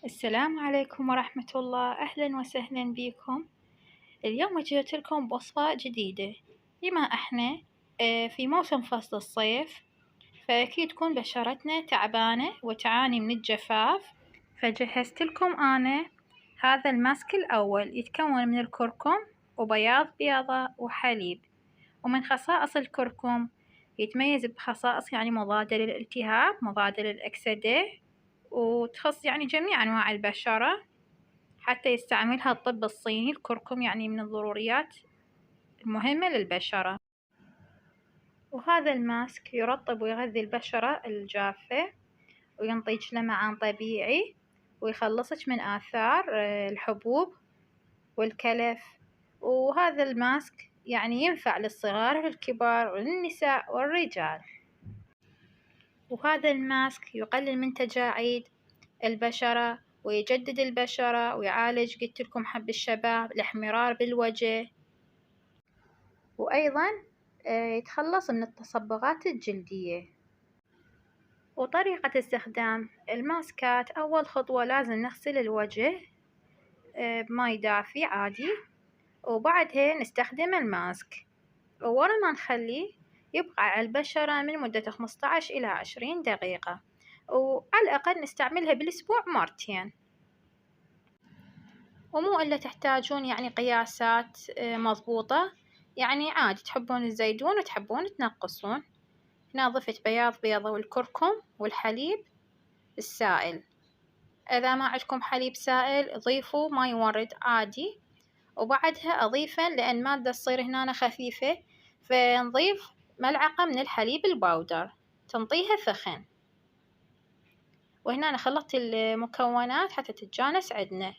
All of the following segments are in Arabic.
السلام عليكم ورحمة الله، أهلا وسهلا بكم. اليوم جيت لكم بوصفة جديدة. بما إحنا في موسم فصل الصيف، فأكيد تكون بشرتنا تعبانة وتعاني من الجفاف، فجهزت لكم أنا هذا الماسك الأول. يتكون من الكركم وبياض بيضة وحليب. ومن خصائص الكركم يتميز بخصائص مضادة للالتهاب، مضادة للأكسدة، وتخص جميع أنواع البشرة. حتى يستعملها الطب الصيني. الكركم من الضروريات المهمة للبشرة. وهذا الماسك يرطب ويغذي البشرة الجافة، وينطيك لمعان طبيعي، ويخلصك من آثار الحبوب والكلف. وهذا الماسك ينفع للصغار والكبار وللنساء والرجال. وهذا الماسك يقلل من تجاعيد البشرة، ويجدد البشرة، ويعالج قلتلكم حب الشباب، الاحمرار بالوجه، وأيضا يتخلص من التصبغات الجلدية. وطريقة استخدام الماسكات: أول خطوة لازم نغسل الوجه بماي دافي عادي، وبعدها نستخدم الماسك، وورا ما نخليه يبقى على البشرة من مدة 15 إلى 20 دقيقة، وعلى الأقل نستعملها بالأسبوع مرتين. ومو إلا تحتاجون قياسات مضبوطة، عادي تحبون تزيدون وتحبون تنقصون. هنا ضفت بياض بيضة والكركم والحليب السائل. إذا ما عندكم حليب سائل ضيفوا ماي ورد عادي، وبعدها أضيفه لأن مادة تصير هنا خفيفة، فنضيف ملعقة من الحليب الباودر تنطيها ثخن. وهنا أنا خلطت المكونات حتى تتجانس عندنا.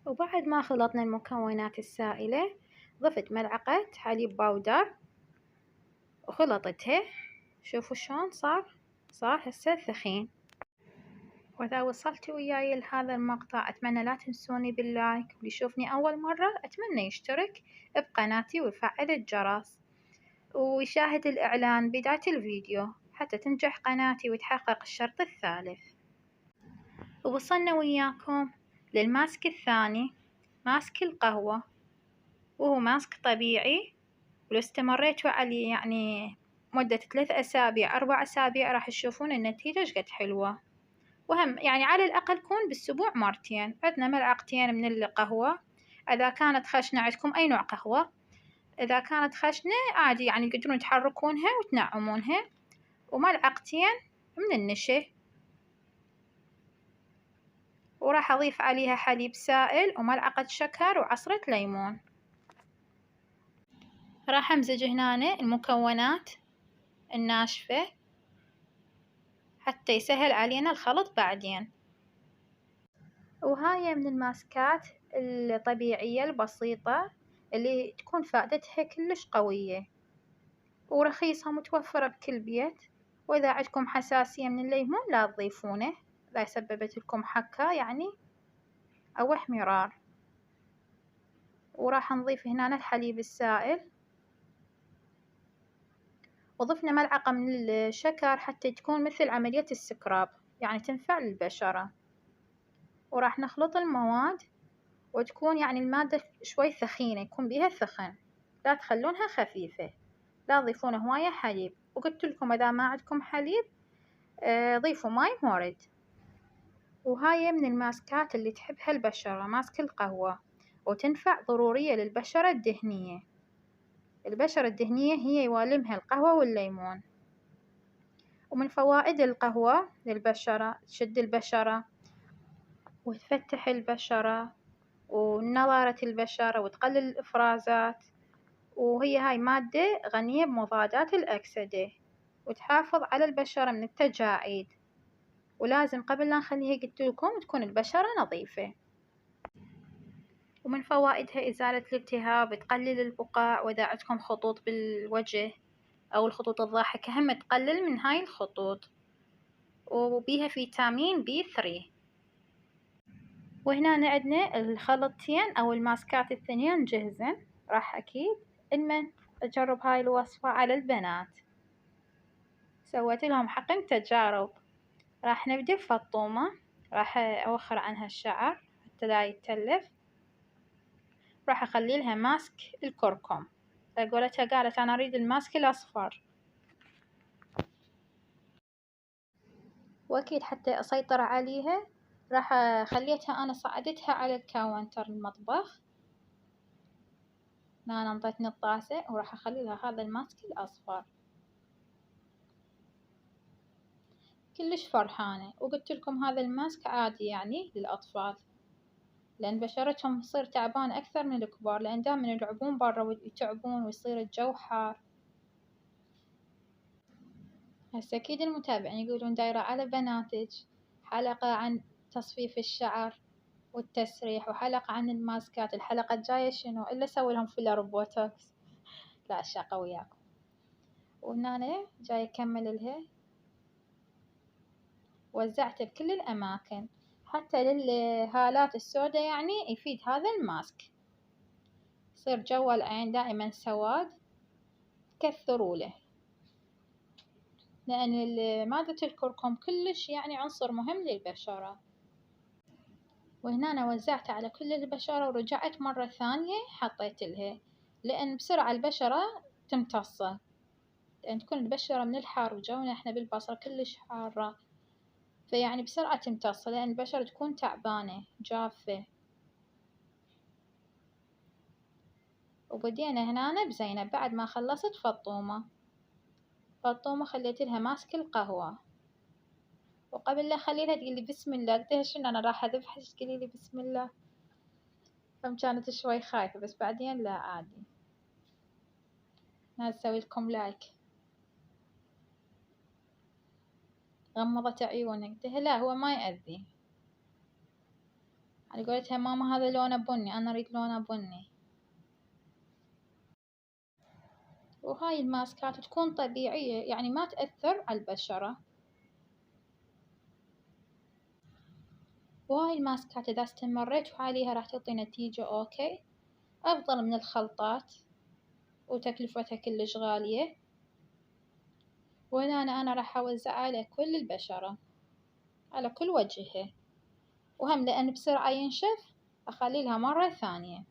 وبعد ما خلطنا المكونات السائلة ضفت ملعقة حليب باودر وخلطتها. شوفوا شلون صار هسه ثخين. وإذا وصلتوا وياي لهذا المقطع أتمنى لا تنسوني باللايك، واللي يشوفني أول مرة أتمنى يشترك بقناتي ويفعل الجرس ويشاهد الإعلان بداية الفيديو حتى تنجح قناتي ويتحقق الشرط الثالث. ووصلنا وياكم للماسك الثاني، ماسك القهوة، وهو ماسك طبيعي، ولو استمريتوا عليه مدة 3 أسابيع 4 أسابيع راح تشوفون النتيجة شقد حلوة. وهم على الأقل يكون بالأسبوع مرتين. عندنا ملعقتين من القهوة، إذا كانت خشنة عندكم أي نوع قهوة، إذا كانت خشنة عادي تقدرون تحركونها وتنعمونها، وملعقتين من النشا، وراح أضيف عليها حليب سائل وملعقة شكر وعصرة ليمون. راح أمزج هنا المكونات الناشفة حتى يسهل علينا الخلط بعدين. وهاي من الماسكات الطبيعية البسيطة اللي تكون فائدتها كلش قوية ورخيصة، متوفرة بكل بيت. وإذا عندكم حساسية من الليمون لا تضيفونه، إذا سببت لكم حكة أو احمرار. وراح نضيف هنا الحليب السائل، وضفنا ملعقة من الشكر حتى تكون مثل عملية السكراب، تنفع للبشرة. وراح نخلط المواد وتكون المادة شوي ثخينة، يكون بيها ثخن، لا تخلونها خفيفة، لا تضيفون هواية حليب. وقلت لكم إذا ما عندكم حليب ضيفوا ماي مورد. وهاي من الماسكات اللي تحبها البشرة، ماسك القهوة، وتنفع ضرورية للبشرة الدهنية. البشرة الدهنية هي يوالمها القهوة والليمون. ومن فوائد القهوة للبشرة تشد البشرة وتفتح البشرة ونضارة البشرة وتقلل الإفرازات، وهي هاي مادة غنية بمضادات الأكسدة وتحافظ على البشرة من التجاعيد. ولازم قبل لا نخليها قلتلكم تكون البشرة نظيفة. ومن فوائدها إزالة الالتهاب، تقلل البقع، وإذا عندكم خطوط بالوجه أو الخطوط الضاحكة هم تقلل من هاي الخطوط. وبيها فيتامين B3. وهنا عندنا الخلطتين أو الماسكات الثنين جهزن. راح أكيد إنمن أجرب هاي الوصفة على البنات، سويت لهم حقن تجارب. راح نبدأ بفطومة، راح أوخر عنها الشعر حتى لا يتلف. راح أخلي لها ماسك الكركم، قولتها قالت أنا أريد الماسك الأصفر. وأكيد حتى أسيطر عليها راح خليتها أنا صعدتها على الكاونتر المطبخ. أنا انطيتني الطاسة وراح أخلي لها هذا الماسك الأصفر. كلش فرحانة. وقلت لكم هذا الماسك عادي يعني للأطفال، لأن بشرتهم تصير تعبانة أكثر من الكبار، لأن دائما يلعبون برا ويتعبون ويصير الجو حار. هسه أكيد المتابعين يقولون دايرة على بناتج حلقة عن تصفيف الشعر والتسريح، وحلقة عن الماسكات. الحلقة الجاية شنو؟ إلا أسوي لهم فيلر بوتوكس؟ لا الشاقة وياكم. وهنا جاي أكمل لها، وزعته بكل الأماكن حتى للهالات السوداء، يعني يفيد هذا الماسك. يصير جو العين دائما سواد، كثروا له، لأن مادة الكركم كلش يعني عنصر مهم للبشرة. وهنا أنا وزعته على كل البشرة ورجعت مرة ثانية حطيت لها، لأن بسرعة البشرة تمتصه، لأن تكون البشرة من الحار وجونا إحنا بالبصرة كلش حارة، فيعني بسرعة تمتص، لأن البشرة تكون تعبانة جافة. وبدينا هنا بزينب بعد ما خلصت فطومة. خليت لها ماسك القهوة، وقبل لا أخليلها تقولي بسم الله، قلتلها شنو أنا راح أذبحك تقوليلي بسم الله؟ كانت شوي خايفة، بس بعدين لا عادي. أنا أسوي لكم لايك. غمضت عيونها، قلتلها لا هو ما يأذي. على قولتها ماما هذا لونه بني، أنا أريد لونه بني. وهاي الماسكات تكون طبيعية، يعني ما تأثر على البشرة. وهاي الماسكات إذا استمريتوا عليها راح تعطي نتيجة أوكي، أفضل من الخلطات وتكلفتها كلش غالية. وهنا أنا راح أوزعها على كل البشرة، على كل وجهها. وهم لأن بسرعة ينشف أخلي لها مرة ثانية.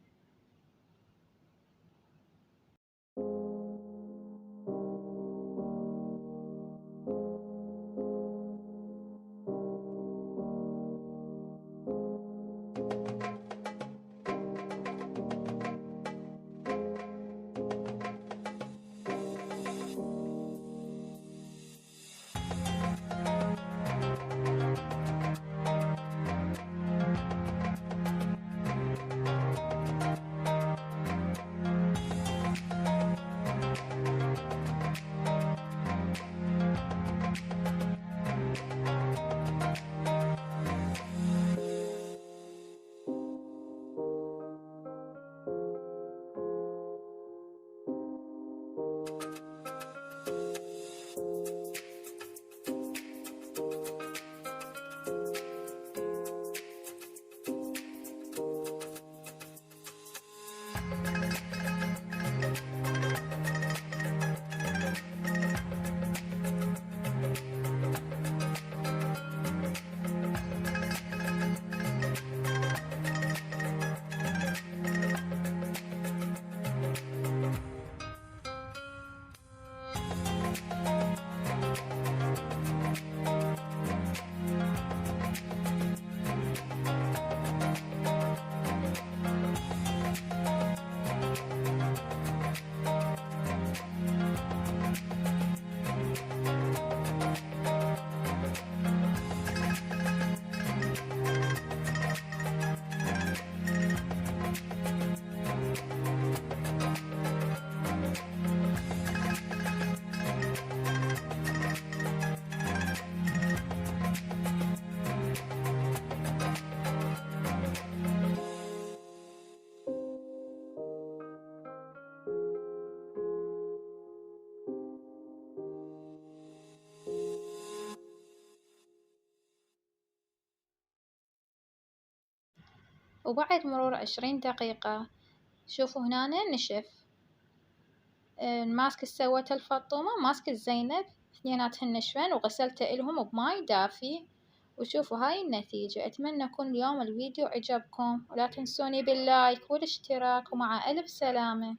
وبعد مرور 20 دقيقة شوفوا هنا نشف. الماسك اللي سوته الفطومة ماسك زينب اثنيناتهن نشفن وغسلته إلهم بماي دافي. وشوفوا هاي النتيجة. أتمنى يكون اليوم الفيديو عجبكم ولا تنسوني باللايك والاشتراك ومع ألف سلامة.